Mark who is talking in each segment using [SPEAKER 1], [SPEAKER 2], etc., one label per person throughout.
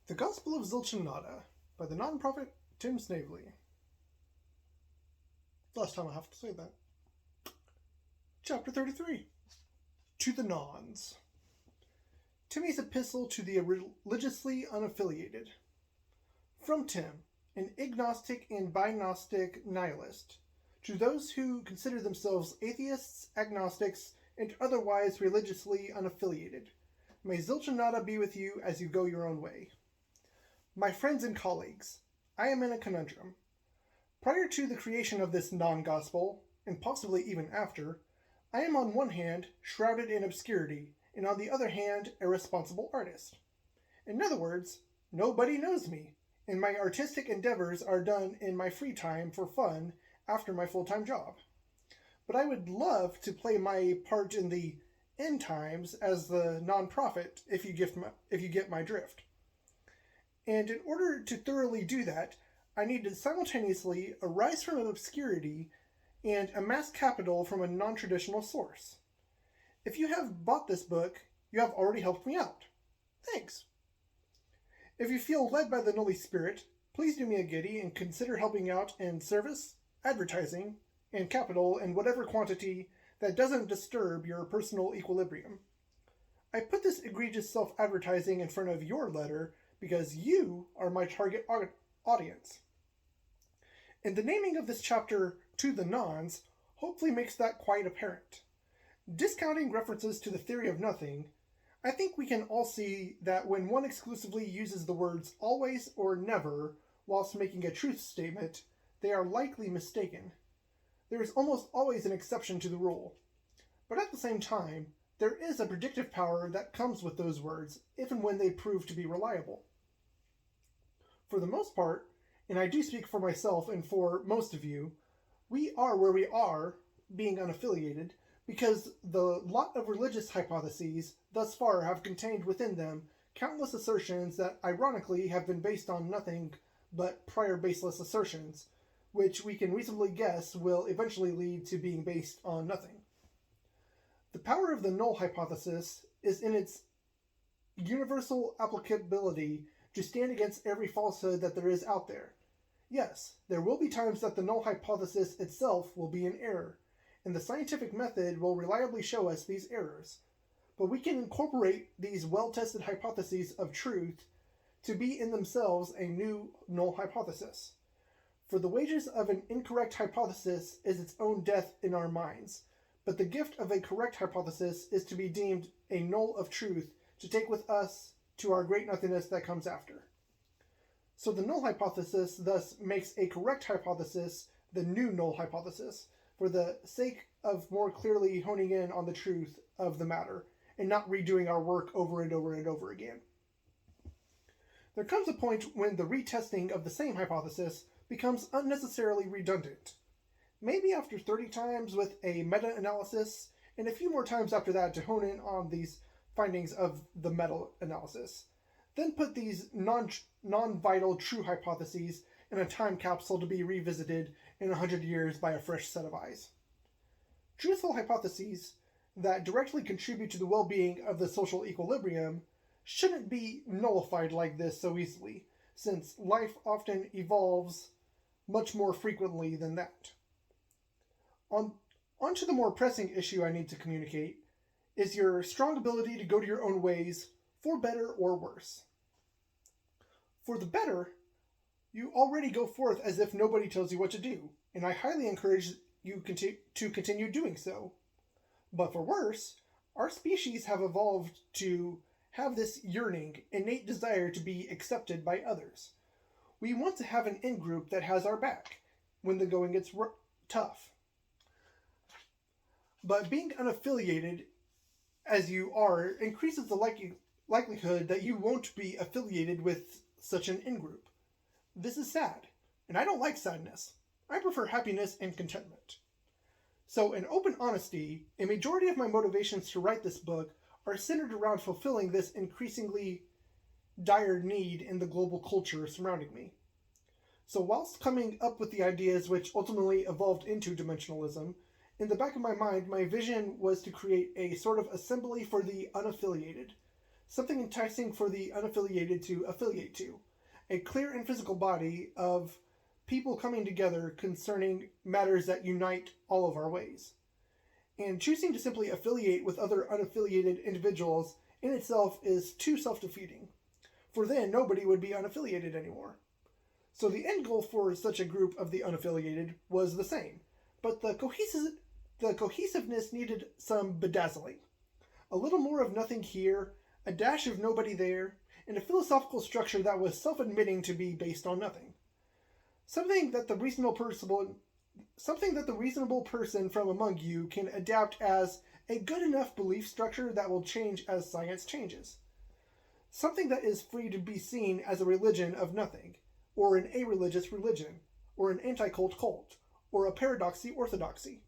[SPEAKER 1] The Gospel of Zilch by the non-prophet Tim Snavely. Last time I have to say that. Chapter 33. To the Nons. Timmy's epistle to the religiously unaffiliated. From Tim, an agnostic and binostic nihilist, to those who consider themselves atheists, agnostics, and otherwise religiously unaffiliated. May Zilch be with you as you go your own way. My friends and colleagues, I am in a conundrum. Prior to the creation of this non-gospel, and possibly even after, I am on one hand shrouded in obscurity, and on the other hand a responsible artist. In other words, nobody knows me, and my artistic endeavors are done in my free time for fun after my full-time job. But I would love to play my part in the end times as the non-prophet if you get my drift. And in order to thoroughly do that, I need to simultaneously arise from obscurity and amass capital from a non-traditional source. If you have bought this book, you have already helped me out. Thanks. If you feel led by the Holy Spirit, please do me a giddy and consider helping out in service, advertising, and capital in whatever quantity that doesn't disturb your personal equilibrium. I put this egregious self-advertising in front of your letter because you are my target audience. And the naming of this chapter, To the Nons, hopefully makes that quite apparent. Discounting references to the theory of nothing, I think we can all see that when one exclusively uses the words always or never whilst making a truth statement, they are likely mistaken. There is almost always an exception to the rule. But at the same time, there is a predictive power that comes with those words, if and when they prove to be reliable. For the most part, and I do speak for myself and for most of you, we are where we are, being unaffiliated, because the lot of religious hypotheses thus far have contained within them countless assertions that ironically have been based on nothing but prior baseless assertions, which we can reasonably guess will eventually lead to being based on nothing. The power of the null hypothesis is in its universal applicability to stand against every falsehood that there is out there. Yes, there will be times that the null hypothesis itself will be in error, and the scientific method will reliably show us these errors. But we can incorporate these well-tested hypotheses of truth to be in themselves a new null hypothesis. For the wages of an incorrect hypothesis is its own death in our minds, but the gift of a correct hypothesis is to be deemed a null of truth to take with us to our great nothingness that comes after. So the null hypothesis thus makes a correct hypothesis the new null hypothesis, for the sake of more clearly honing in on the truth of the matter, and not redoing our work over and over and over again. There comes a point when the retesting of the same hypothesis becomes unnecessarily redundant. Maybe after 30 times with a meta-analysis, and a few more times after that to hone in on these findings of the meta-analysis. Then put these non-vital true hypotheses in a time capsule to be revisited in 100 years by a fresh set of eyes. Truthful hypotheses that directly contribute to the well-being of the social equilibrium shouldn't be nullified like this so easily, since life often evolves much more frequently than that. On to the more pressing issue I need to communicate is your strong ability to go to your own ways, for better or worse. For the better, you already go forth as if nobody tells you what to do, and I highly encourage you to continue doing so. But for worse, our species have evolved to have this yearning, innate desire to be accepted by others. We want to have an in-group that has our back when the going gets tough. But being unaffiliated as you are increases the likelihood that you won't be affiliated with such an in-group. This is sad, and I don't like sadness. I prefer happiness and contentment. So in open honesty, a majority of my motivations to write this book are centered around fulfilling this increasingly dire need in the global culture surrounding me. So whilst coming up with the ideas which ultimately evolved into dimensionalism, in the back of my mind, my vision was to create a sort of assembly for the unaffiliated, something enticing for the unaffiliated to affiliate to, a clear and physical body of people coming together concerning matters that unite all of our ways. And choosing to simply affiliate with other unaffiliated individuals in itself is too self-defeating, for then nobody would be unaffiliated anymore. So the end goal for such a group of the unaffiliated was the same, but the cohesiveness needed some bedazzling. A little more of nothing here, a dash of nobody there, and a philosophical structure that was self-admitting to be based on nothing. Something that the reasonable person from among you can adapt as a good enough belief structure that will change as science changes. Something that is free to be seen as a religion of nothing, or an a-religious religion, or an anti-cult cult, or a paradoxy orthodoxy.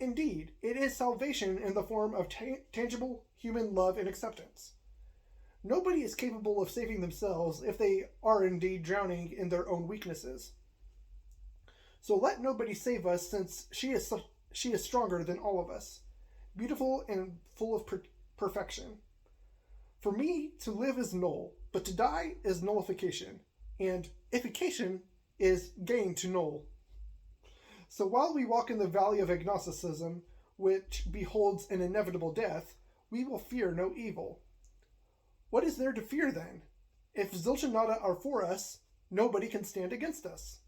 [SPEAKER 1] Indeed, it is salvation in the form of tangible human love and acceptance. Nobody is capable of saving themselves if they are indeed drowning in their own weaknesses. So let nobody save us, since she is stronger than all of us, beautiful and full of perfection. For me, to live is null, but to die is nullification, and ification is gain to null. So while we walk in the valley of agnosticism, which beholds an inevitable death, we will fear no evil. What is there to fear then? If Zilch and Nada are for us, nobody can stand against us.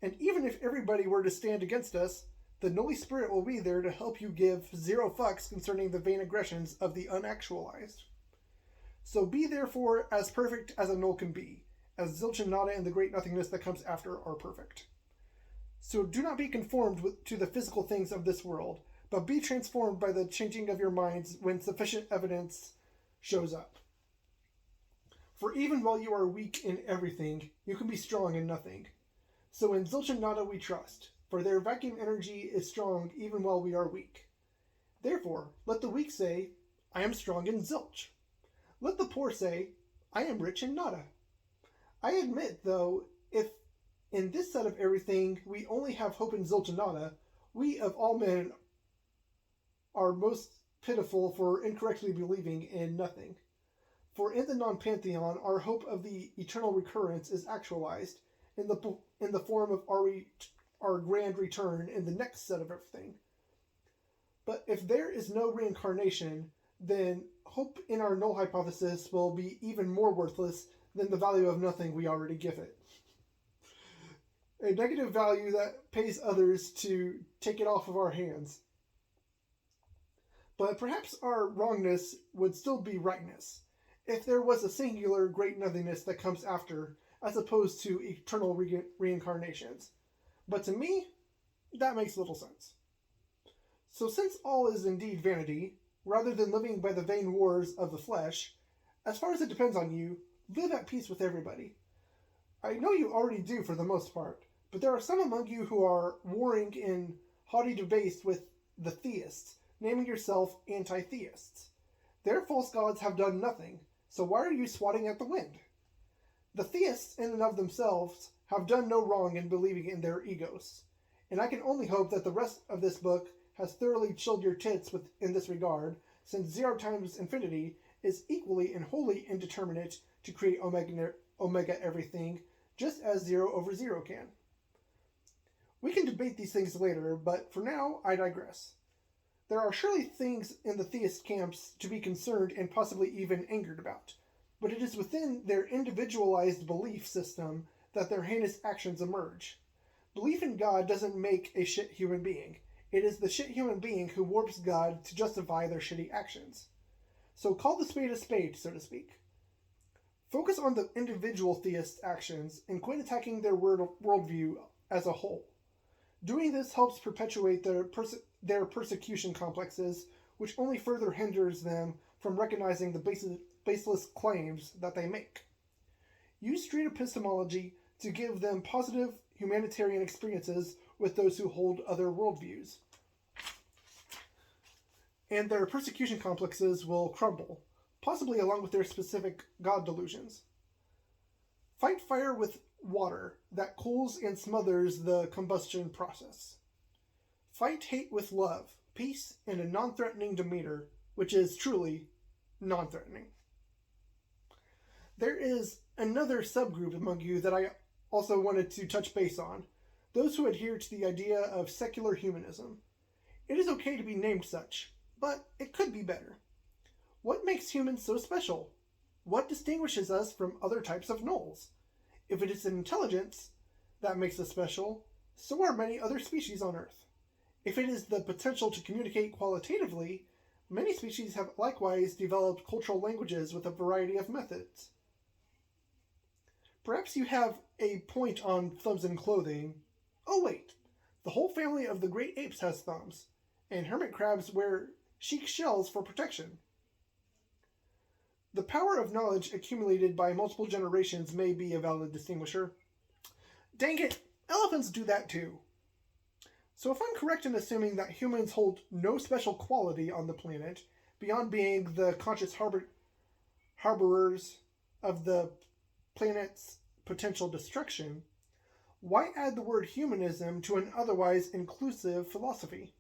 [SPEAKER 1] And even if everybody were to stand against us, the Holy Spirit will be there to help you give zero fucks concerning the vain aggressions of the unactualized. So be therefore as perfect as a null can be, as Zilch and Nada and the great nothingness that comes after are perfect. So do not be conformed to the physical things of this world, but be transformed by the changing of your minds when sufficient evidence shows up. For even while you are weak in everything, you can be strong in nothing. So in Zilch and Nada we trust, for their vacuum energy is strong even while we are weak. Therefore, let the weak say, I am strong in Zilch. Let the poor say, I am rich in Nada. I admit, though, if in this set of everything we only have hope in Zilch and Nada, we of all men are most pitiful for incorrectly believing in nothing. For in the non-pantheon, our hope of the eternal recurrence is actualized in the form of our grand return in the next set of everything. But if there is no reincarnation, then hope in our null hypothesis will be even more worthless than the value of nothing we already give it. A negative value that pays others to take it off of our hands. But perhaps our wrongness would still be rightness, if there was a singular great nothingness that comes after, as opposed to eternal reincarnations. But to me, that makes little sense. So since all is indeed vanity, rather than living by the vain wars of the flesh, as far as it depends on you, live at peace with everybody. I know you already do for the most part, but there are some among you who are warring in haughty debate with the theists, naming yourself anti-theists. Their false gods have done nothing, so why are you swatting at the wind? The theists, in and of themselves, have done no wrong in believing in their egos, and I can only hope that the rest of this book has thoroughly chilled your tits in this regard, since 0 times infinity is equally and wholly indeterminate to create omega everything, just as 0 over 0 can. We can debate these things later, but for now, I digress. There are surely things in the theist camps to be concerned and possibly even angered about, but it is within their individualized belief system that their heinous actions emerge. Belief in God doesn't make a shit human being. It is the shit human being who warps God to justify their shitty actions. So call the spade a spade, so to speak. Focus on the individual theist's actions and quit attacking their worldview as a whole. Doing this helps perpetuate their persecution complexes, which only further hinders them from recognizing the baseless claims that they make. Use street epistemology to give them positive humanitarian experiences with those who hold other worldviews. And their persecution complexes will crumble, possibly along with their specific God delusions. Fight fire with water that cools and smothers the combustion process. Fight hate with love, peace, and a non-threatening demeanor, which is truly non-threatening. There is another subgroup among you that I also wanted to touch base on, those who adhere to the idea of secular humanism. It is okay to be named such, but it could be better. What makes humans so special? What distinguishes us from other types of gnolls? If it is intelligence that makes us special, so are many other species on Earth. If it is the potential to communicate qualitatively, many species have likewise developed cultural languages with a variety of methods. Perhaps you have a point on thumbs and clothing. Oh wait, the whole family of the great apes has thumbs, and hermit crabs wear chic shells for protection. The power of knowledge accumulated by multiple generations may be a valid distinguisher. Dang it, elephants do that too. So if I'm correct in assuming that humans hold no special quality on the planet, beyond being the conscious harborers of the planet's potential destruction, why add the word humanism to an otherwise inclusive philosophy?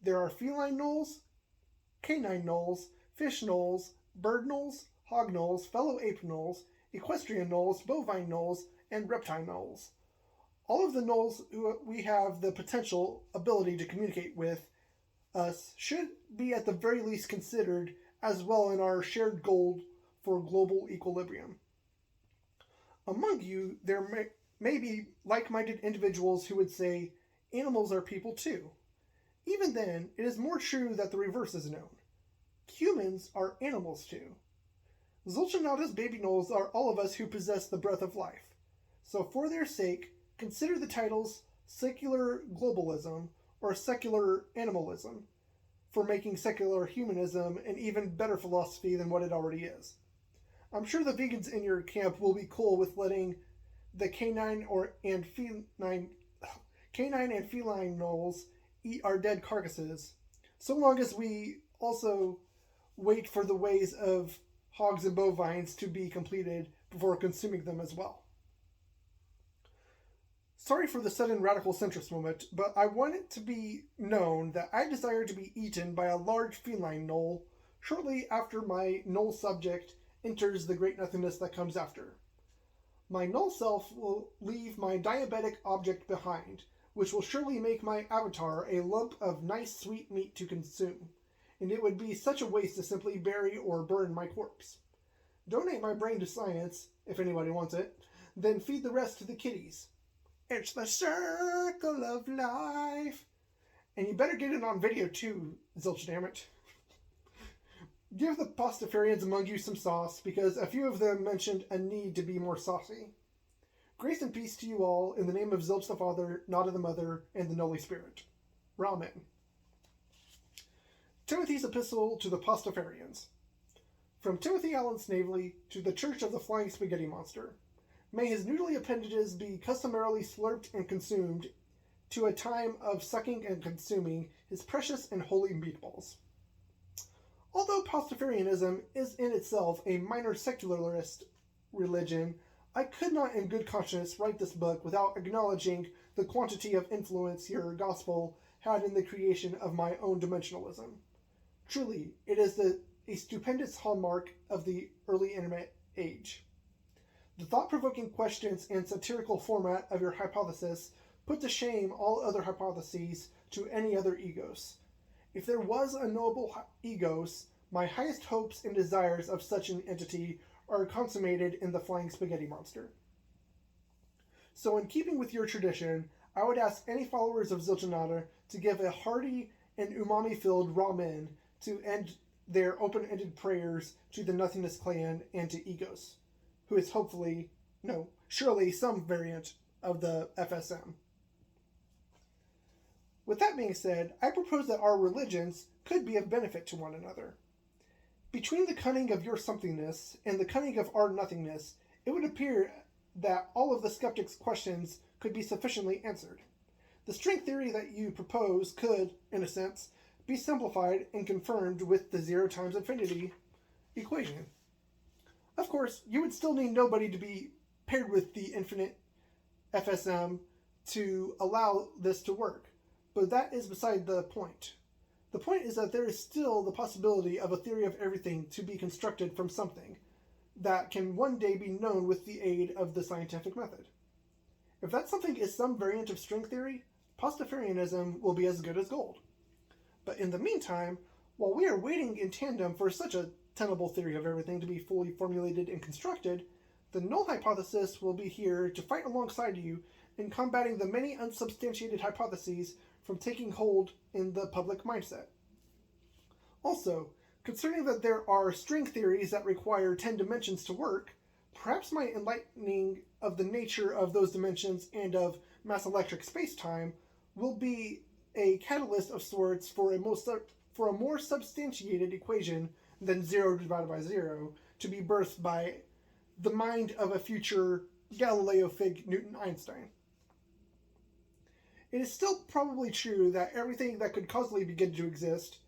[SPEAKER 1] There are feline gnolls, canine gnolls, fish gnolls, bird gnolls, hog gnolls, fellow ape gnolls, equestrian gnolls, bovine gnolls, and reptile gnolls. All of the gnolls who we have the potential ability to communicate with us should be at the very least considered as well in our shared goal for global equilibrium. Among you, there may be like-minded individuals who would say, animals are people too. Even then, it is more true that the reverse is known. Humans are animals too. Zilch baby gnolls are all of us who possess the breath of life. So for their sake, consider the titles secular globalism or secular animalism for making secular humanism an even better philosophy than what it already is. I'm sure the vegans in your camp will be cool with letting the canine and feline gnolls eat our dead carcasses, so long as we also wait for the ways of hogs and bovines to be completed before consuming them as well. Sorry for the sudden radical centrist moment, but I want it to be known that I desire to be eaten by a large feline gnoll shortly after my gnoll subject enters the great nothingness that comes after. My gnoll self will leave my diabetic object behind, which will surely make my avatar a lump of nice sweet meat to consume, and it would be such a waste to simply bury or burn my corpse. Donate my brain to science, if anybody wants it, then feed the rest to the kitties. It's the circle of life. And you better get it on video too, Zilch, damn it. Give the Pastafarians among you some sauce, because a few of them mentioned a need to be more saucy. Grace and peace to you all, in the name of Zilch the Father, Nada the Mother, and the Holy Spirit. Ramen. Timothy's Epistle to the Pastafarians. From Timothy Allen Snavely to the Church of the Flying Spaghetti Monster. May his noodly appendages be customarily slurped and consumed to a time of sucking and consuming his precious and holy meatballs. Although Pastafarianism is in itself a minor secularist religion, I could not in good conscience write this book without acknowledging the quantity of influence your gospel had in the creation of my own dimensionalism. Truly, it is a stupendous hallmark of the early internet age. The thought-provoking questions and satirical format of your hypothesis put to shame all other hypotheses to any other egos. If there was a noble egos, my highest hopes and desires of such an entity are consummated in the Flying Spaghetti Monster. So in keeping with your tradition, I would ask any followers of Zilch to give a hearty and umami-filled ramen to end their open-ended prayers to the Nothingness Clan and to Egos, who is surely some variant of the FSM. With that being said, I propose that our religions could be of benefit to one another. Between the cunning of your somethingness and the cunning of our nothingness, it would appear that all of the skeptic's questions could be sufficiently answered. The string theory that you propose could, in a sense, be simplified and confirmed with the 0 times infinity equation. Of course, you would still need nobody to be paired with the infinite FSM to allow this to work, but that is beside the point. The point is that there is still the possibility of a theory of everything to be constructed from something, that can one day be known with the aid of the scientific method. If that something is some variant of string theory, Pastafarianism will be as good as gold. But in the meantime, while we are waiting in tandem for such a tenable theory of everything to be fully formulated and constructed, the null hypothesis will be here to fight alongside you in combating the many unsubstantiated hypotheses from taking hold in the public mindset. Also, concerning that there are string theories that require 10 dimensions to work, perhaps my enlightening of the nature of those dimensions and of mass electric space-time will be a catalyst of sorts for a more substantiated equation than 0 divided by 0 to be birthed by the mind of a future Galileo Fig Newton Einstein. It is still probably true that everything that could causally begin to exist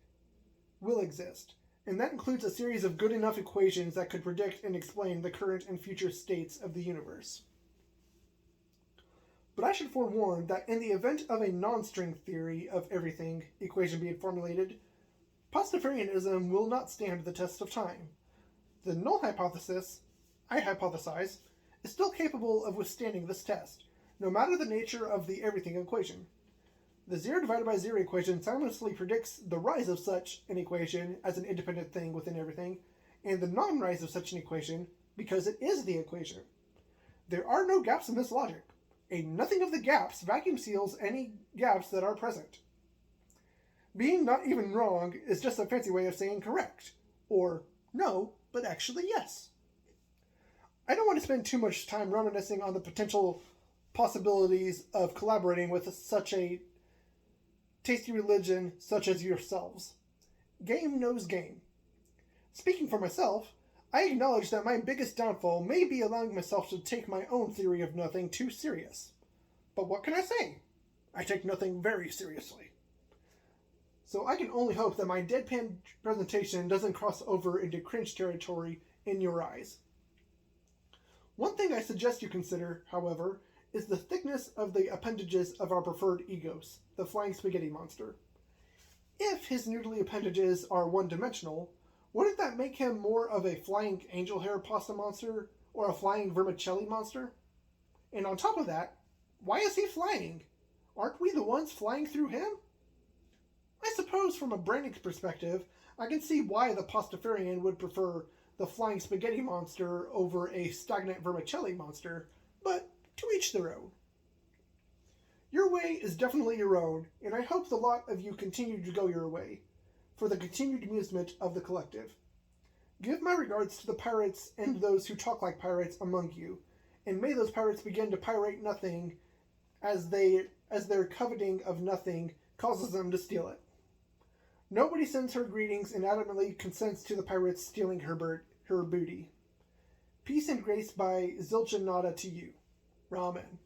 [SPEAKER 1] will exist, and that includes a series of good enough equations that could predict and explain the current and future states of the universe. But I should forewarn that in the event of a non-string theory of everything equation being formulated, Pastafarianism will not stand the test of time. The null hypothesis, I hypothesize, is still capable of withstanding this test, no matter the nature of the everything equation. The 0 divided by 0 equation simultaneously predicts the rise of such an equation as an independent thing within everything, and the non-rise of such an equation because it is the equation. There are no gaps in this logic. A nothing of the gaps vacuum seals any gaps that are present. Being not even wrong is just a fancy way of saying correct, or no, but actually yes. I don't want to spend too much time reminiscing on the potential possibilities of collaborating with such a tasty religion such as yourselves. Game knows game. Speaking for myself, I acknowledge that my biggest downfall may be allowing myself to take my own theory of nothing too serious. But what can I say? I take nothing very seriously. So I can only hope that my deadpan presentation doesn't cross over into cringe territory in your eyes. One thing I suggest you consider, however, is the thickness of the appendages of our preferred egos, the flying spaghetti monster. If his noodly appendages are one-dimensional, wouldn't that make him more of a flying angel hair pasta monster or a flying vermicelli monster? And on top of that, why is he flying? Aren't we the ones flying through him? I suppose from a branding perspective, I can see why the Pastafarian would prefer the flying spaghetti monster over a stagnant vermicelli monster, but to each their own. Your way is definitely your own, and I hope the lot of you continue to go your way, for the continued amusement of the collective. Give my regards to the pirates and those who talk like pirates among you, and may those pirates begin to pirate nothing as their coveting of nothing causes them to steal it. Nobody sends her greetings and adamantly consents to the pirates stealing her booty. Peace and grace by Zilch and Nada to you. Ramen.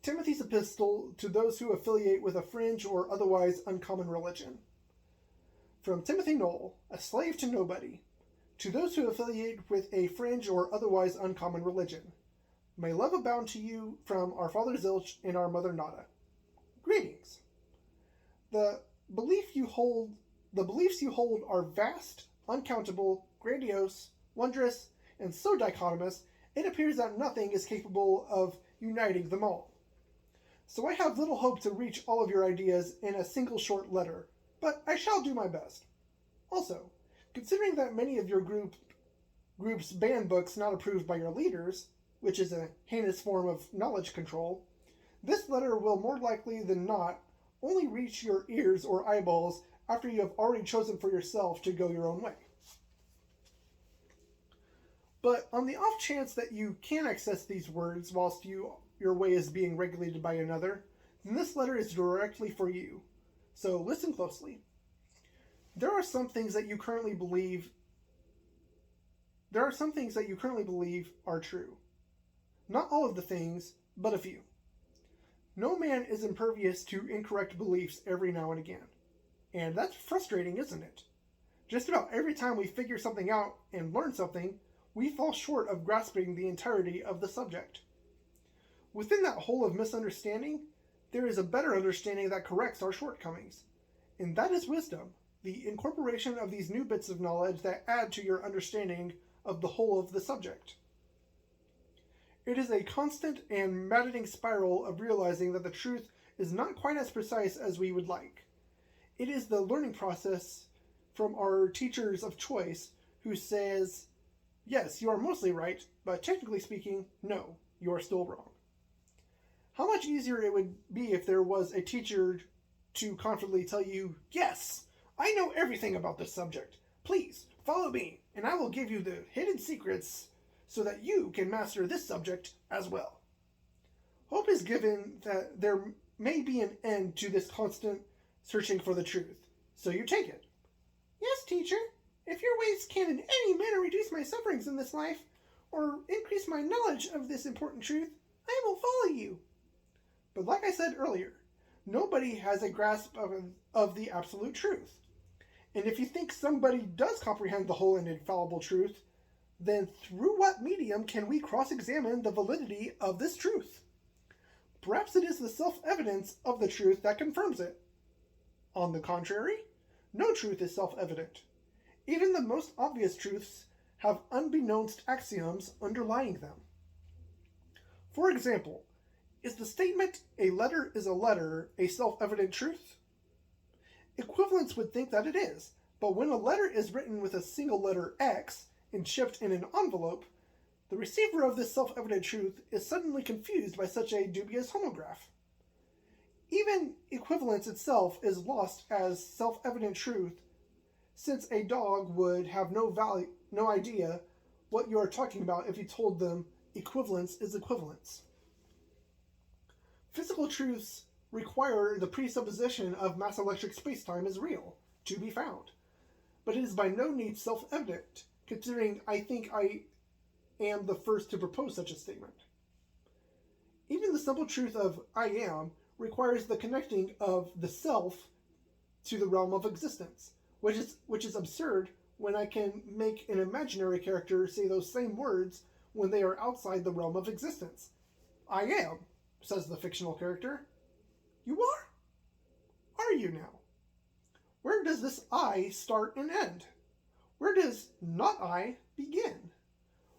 [SPEAKER 1] Timothy's epistle to those who affiliate with a fringe or otherwise uncommon religion. From Timothy Knoll, a slave to nobody, to those who affiliate with a fringe or otherwise uncommon religion. May love abound to you from our father Zilch and our mother Nada. Greetings. The beliefs you hold are vast, uncountable, grandiose, wondrous, and so dichotomous, it appears that nothing is capable of uniting them all. So I have little hope to reach all of your ideas in a single short letter, but I shall do my best. Also, considering that many of your group's ban books not approved by your leaders, which is a heinous form of knowledge control, this letter will more likely than not only reach your ears or eyeballs after you have already chosen for yourself to go your own way. But on the off chance that you can access these words whilst your way is being regulated by another, then this letter is directly for you. So listen closely. There are some things that you currently believe are true. Not all of the things, but a few. No man is impervious to incorrect beliefs every now and again. And that's frustrating, isn't it? Just about every time we figure something out and learn something, we fall short of grasping the entirety of the subject. Within that hole of misunderstanding, there is a better understanding that corrects our shortcomings. And that is wisdom, the incorporation of these new bits of knowledge that add to your understanding of the whole of the subject. It is a constant and maddening spiral of realizing that the truth is not quite as precise as we would like. It is the learning process from our teachers of choice who says, yes, you are mostly right, but technically speaking, no, you are still wrong. How much easier it would be if there was a teacher to confidently tell you, yes, I know everything about this subject. Please, follow me, and I will give you the hidden secrets so that you can master this subject as well. Hope is given that there may be an end to this constant searching for the truth, so you take it. Yes, teacher, if your ways can in any manner reduce my sufferings in this life, or increase my knowledge of this important truth, I will follow you. But like I said earlier, nobody has a grasp of the absolute truth. And if you think somebody does comprehend the whole and infallible truth, then through what medium can we cross-examine the validity of this truth? Perhaps it is the self-evidence of the truth that confirms it. On the contrary, no truth is self-evident. Even the most obvious truths have unbeknownst axioms underlying them. For example, is the statement, a letter is a letter, a self-evident truth? Equivalents would think that it is, but when a letter is written with a single letter X and shipped in an envelope, the receiver of this self-evident truth is suddenly confused by such a dubious homograph. Even equivalence itself is lost as self-evident truth, since a dog would have no idea what you are talking about if you told them equivalence is equivalence. Physical truths require the presupposition of mass electric spacetime is real, to be found. But it is by no means self-evident, considering I think I am the first to propose such a statement. Even the simple truth of I am requires the connecting of the self to the realm of existence, which is absurd when I can make an imaginary character say those same words when they are outside the realm of existence. I am, says the fictional character. You are you now? Where does this I start and end? Where does not I begin?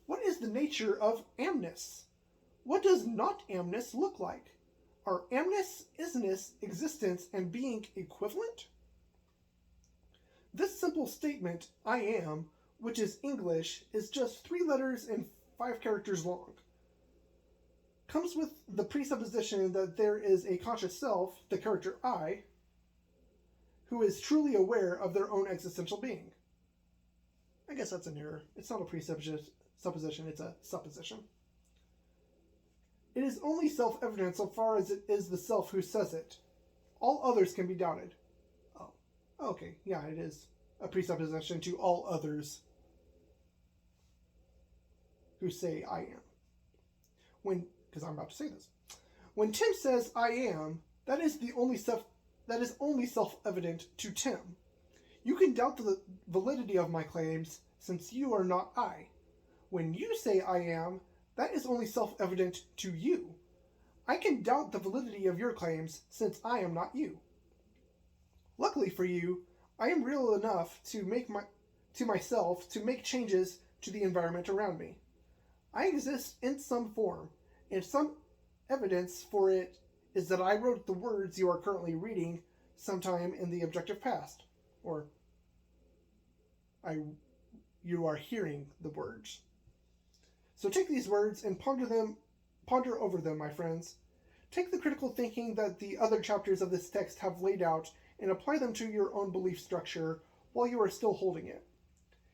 [SPEAKER 1] What is the nature of amness? What does not amness look like? Are amness, isness, existence, and being equivalent? This simple statement, I am, which is English, is just 3 letters and 5 characters long. Comes with the presupposition that there is a conscious self, the character I, who is truly aware of their own existential being. I guess that's an error. It's not a presupposition, it's a supposition. It is only self-evident so far as it is the self who says it. All others can be doubted. Oh, okay, yeah, it is a presupposition to all others who say I am. Because I'm about to say this. When Tim says I am, that is only self-evident to Tim. You can doubt the validity of my claims since you are not I. When you say I am, that is only self-evident to you. I can doubt the validity of your claims since I am not you. Luckily for you, I am real enough to myself to make changes to the environment around me. I exist in some form, and some evidence for it is that I wrote the words you are currently reading sometime in the objective past, or you are hearing the words. So take these words and ponder over them, my friends. Take the critical thinking that the other chapters of this text have laid out and apply them to your own belief structure while you are still holding it.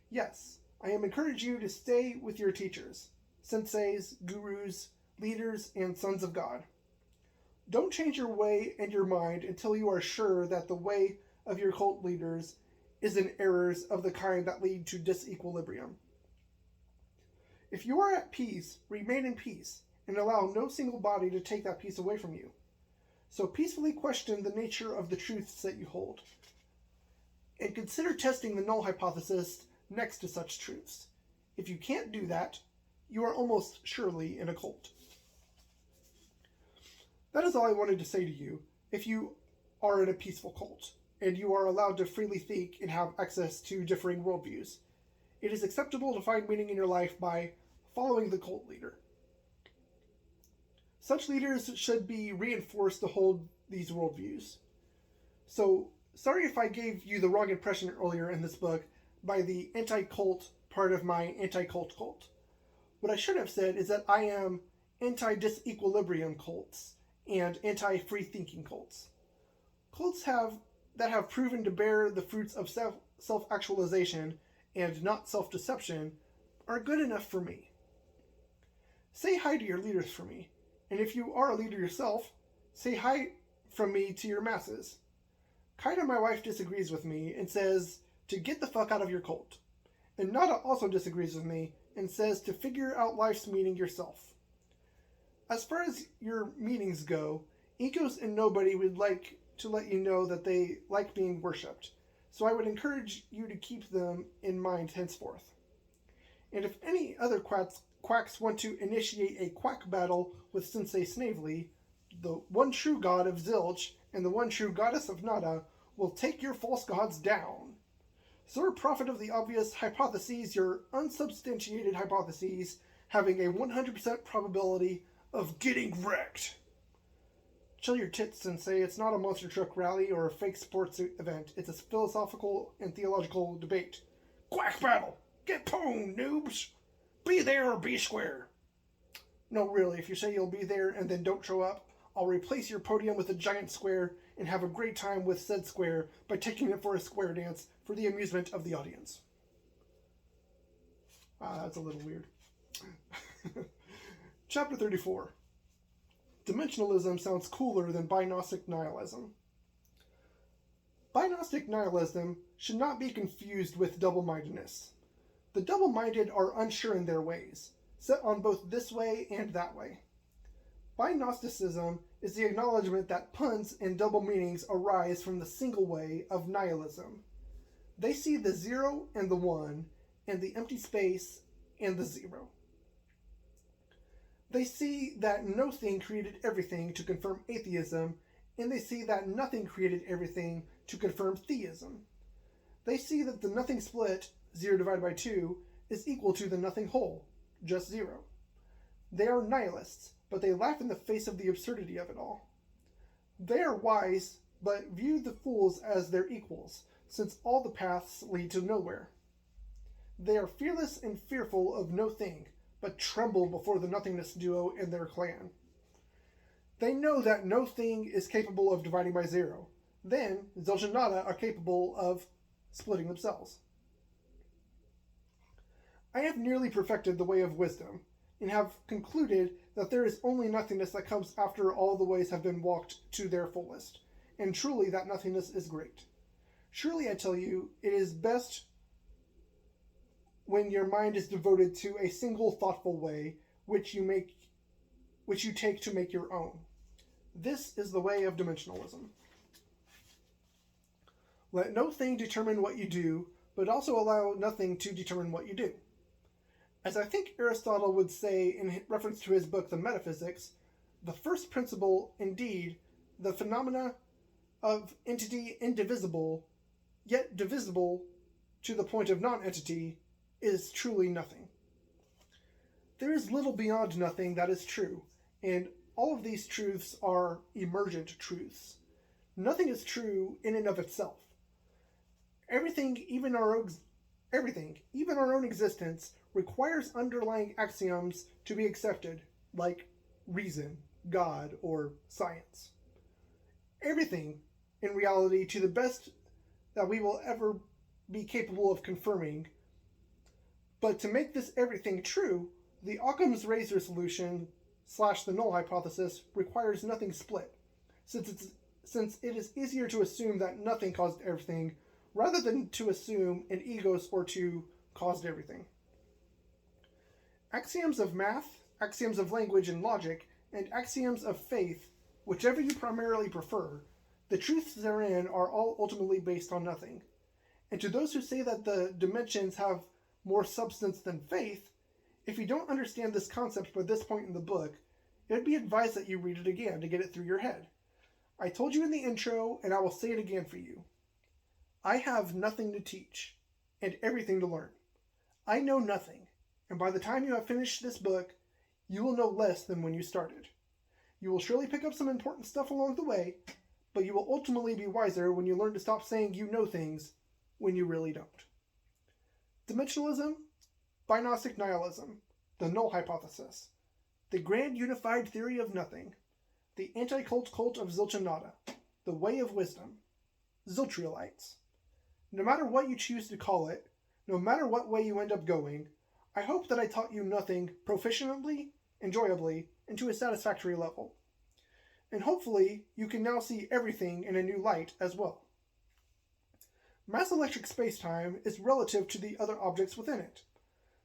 [SPEAKER 1] Yes, I am encouraging you to stay with your teachers, senseis, gurus, leaders, and sons of God. Don't change your way and your mind until you are sure that the way of your cult leaders is in errors of the kind that lead to disequilibrium. If you are at peace, remain in peace, and allow no single body to take that peace away from you. So peacefully question the nature of the truths that you hold, and consider testing the null hypothesis next to such truths. If you can't do that, you are almost surely in a cult. That is all I wanted to say to you if you are in a peaceful cult. and you are allowed to freely think and have access to differing worldviews. It is acceptable to find meaning in your life by following the cult leader. Such leaders should be reinforced to hold these worldviews. So, sorry if I gave you the wrong impression earlier in this book by the anti-cult part of my anti-cult cult. What I should have said is that I am anti-disequilibrium cults and anti-free thinking cults. Cults that have proven to bear the fruits of self-actualization and not self-deception are good enough for me. Say hi to your leaders for me, and if you are a leader yourself, say hi from me to your masses. Kaida, my wife, disagrees with me and says to get the fuck out of your cult. And Nada also disagrees with me and says to figure out life's meaning yourself. As far as your meetings go, Egos and Nobody would like to let you know that they like being worshipped, so I would encourage you to keep them in mind henceforth. And if any other quacks want to initiate a quack battle with Sensei Snavely, the one true god of Zilch and the one true goddess of Nada will take your false gods down. Sir Prophet of the Obvious hypotheses your unsubstantiated hypotheses having a 100% probability of getting wrecked. Chill your tits, Sensei. It's not a monster truck rally or a fake sports event. It's a philosophical and theological debate. Quack battle! Get pwned, noobs! Be there or be square! No, really, if you say you'll be there and then don't show up, I'll replace your podium with a giant square and have a great time with said square by taking it for a square dance for the amusement of the audience. That's a little weird. Chapter 34. Dimensionalism sounds cooler than binostic nihilism. Binostic nihilism should not be confused with double-mindedness. The double-minded are unsure in their ways, set on both this way and that way. Binosticism is the acknowledgement that puns and double meanings arise from the single way of nihilism. They see the zero and the one, and the empty space and the zero. They see that no thing created everything to confirm atheism, and they see that nothing created everything to confirm theism. They see that the nothing split, 0 divided by 2, is equal to the nothing whole, just 0. They are nihilists, but they laugh in the face of the absurdity of it all. They are wise, but view the fools as their equals, since all the paths lead to nowhere. They are fearless and fearful of no thing, but tremble before the nothingness duo in their clan. They know that no thing is capable of dividing by 0. Then, Zilch and Nada are capable of splitting themselves. I have nearly perfected the way of wisdom, and have concluded that there is only nothingness that comes after all the ways have been walked to their fullest, and truly that nothingness is great. Surely, I tell you, it is best when your mind is devoted to a single thoughtful way, which you take to make your own. This is the way of dimensionalism. Let no thing determine what you do, but also allow nothing to determine what you do. As I think Aristotle would say in reference to his book, The Metaphysics, the first principle, indeed, the phenomena of entity indivisible, yet divisible to the point of non-entity, is truly nothing. There is little beyond nothing that is true, and all of these truths are emergent truths. Nothing is true in and of itself. Everything, even our own existence, requires underlying axioms to be accepted, like reason, God, or science. Everything, in reality, to the best that we will ever be capable of confirming. But to make this everything true, the Occam's razor solution / the null hypothesis requires nothing split, since it is easier to assume that nothing caused everything rather than to assume an egos or two caused everything. Axioms of math, axioms of language and logic, and axioms of faith, whichever you primarily prefer, the truths therein are all ultimately based on nothing. And to those who say that the dimensions have more substance than faith, if you don't understand this concept by this point in the book, it would be advised that you read it again to get it through your head. I told you in the intro, and I will say it again for you. I have nothing to teach and everything to learn. I know nothing, and by the time you have finished this book, you will know less than when you started. You will surely pick up some important stuff along the way, but you will ultimately be wiser when you learn to stop saying you know things when you really don't. Dimensionalism, Gnostic nihilism, the null hypothesis, the grand unified theory of nothing, the anti-cult cult of Zilch, the way of wisdom, Ziltrialites. No matter what you choose to call it, no matter what way you end up going, I hope that I taught you nothing proficiently, enjoyably, and to a satisfactory level. And hopefully, you can now see everything in a new light as well. Mass electric spacetime is relative to the other objects within it.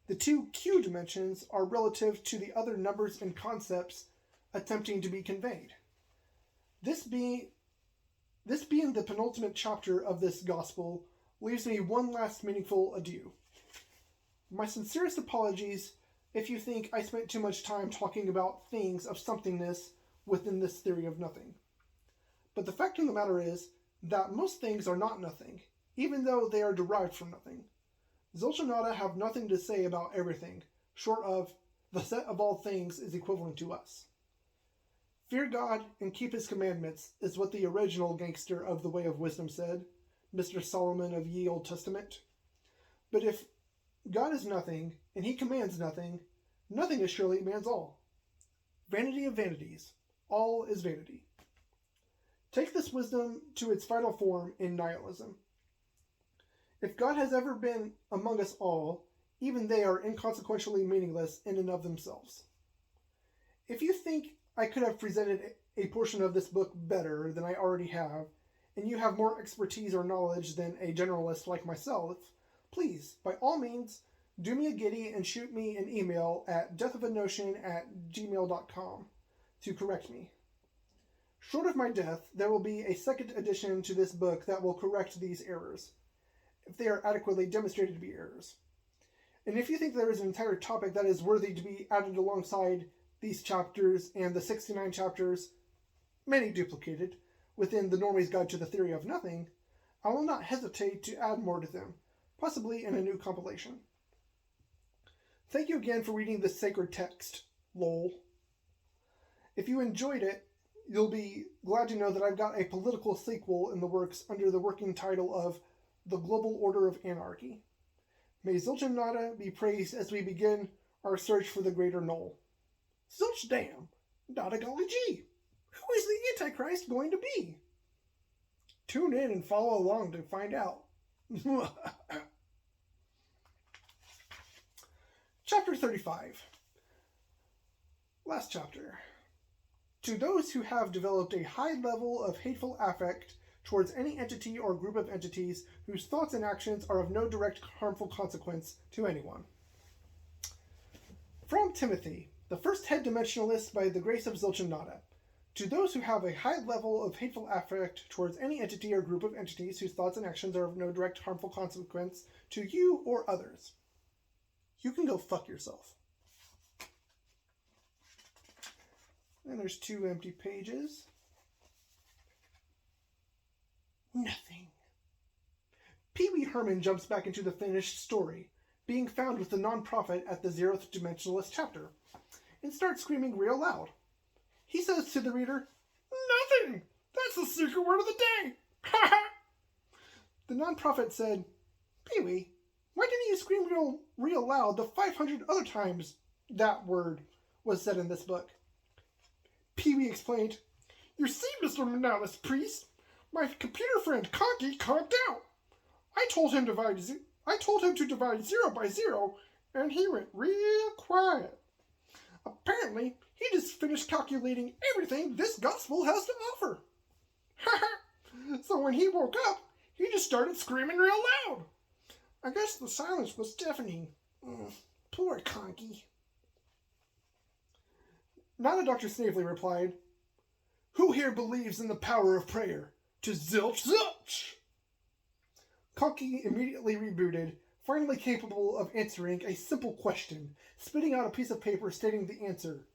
[SPEAKER 1] The two Q dimensions are relative to the other numbers and concepts attempting to be conveyed. This being the penultimate chapter of this gospel leaves me one last meaningful adieu. My sincerest apologies if you think I spent too much time talking about things of somethingness within this theory of nothing. But the fact of the matter is that most things are not nothing, even though they are derived from nothing. Zilch have nothing to say about everything, short of the set of all things is equivalent to us. Fear God and keep his commandments is what the original gangster of the Way of Wisdom said, Mr. Solomon of ye Old Testament. But if God is nothing, and he commands nothing, nothing is surely man's all. Vanity of vanities, all is vanity. Take this wisdom to its final form in nihilism. If God has ever been among us all, even they are inconsequentially meaningless in and of themselves. If you think I could have presented a portion of this book better than I already have, and you have more expertise or knowledge than a generalist like myself, please, by all means, do me a giddy and shoot me an email at deathofanotion@gmail.com to correct me. Short of my death, there will be a second edition to this book that will correct these errors, if they are adequately demonstrated to be errors. And if you think there is an entire topic that is worthy to be added alongside these chapters and the 69 chapters, many duplicated, within the Normie's Guide to the Theory of Nothing, I will not hesitate to add more to them, possibly in a new compilation. Thank you again for reading this sacred text, lol. If you enjoyed it, you'll be glad to know that I've got a political sequel in the works under the working title of The Global Order of Anarchy. May Zilch and Nada be praised as we begin our search for the greater null. Zilch damn, Nada golly gee, who is the Antichrist going to be? Tune in and follow along to find out. Chapter 35. Last chapter. To those who have developed a high level of hateful affect towards any entity or group of entities whose thoughts and actions are of no direct harmful consequence to anyone. From Timothy, the first head dimensionalist by the grace of Zilch and Nada. To those who have a high level of hateful affect towards any entity or group of entities whose thoughts and actions are of no direct harmful consequence to you or others. You can go fuck yourself. And there's 2 empty pages. Nothing. Pee Wee Herman jumps back into the finished story, being found with the non-prophet at the 0th Dimensionalist chapter, and starts screaming real loud. He says to the reader, "Nothing! That's the secret word of the day! Ha ha!" The non-prophet said, "Pee Wee, why didn't you scream real loud the 500 other times that word was said in this book?" Pee Wee explained, "You see, Mr. Nihilist Priest, my computer friend Conky conked out. I told him to divide 0 by 0, and he went real quiet. Apparently, he just finished calculating everything this gospel has to offer. So when he woke up, he just started screaming real loud. I guess the silence was deafening. Poor Conky." Not Dr. Snavely replied, "Who here believes in the power of prayer? To Zilch, Zilch!" Conky immediately rebooted, finally capable of answering a simple question, spitting out a piece of paper stating the answer.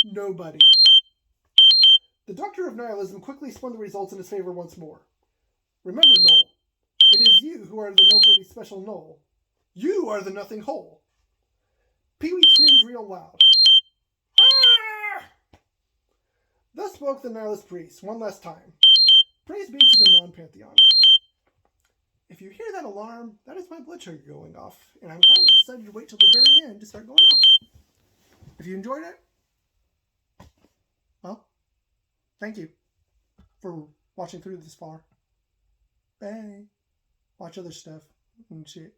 [SPEAKER 1] Nobody. The Doctor of Nihilism quickly spun the results in his favor once more. Remember, Noel, It is you who are the nobody special knoll. You are the nothing whole. Pee-wee screamed real loud. Ah! Thus spoke the nihilist priest one last time. Praise be to the non-pantheon. If you hear that alarm, that is my blood sugar going off, and I'm glad I decided to wait till the very end to start going off. If you enjoyed it, well, thank you for watching through this far. Bye. Watch other stuff and shit.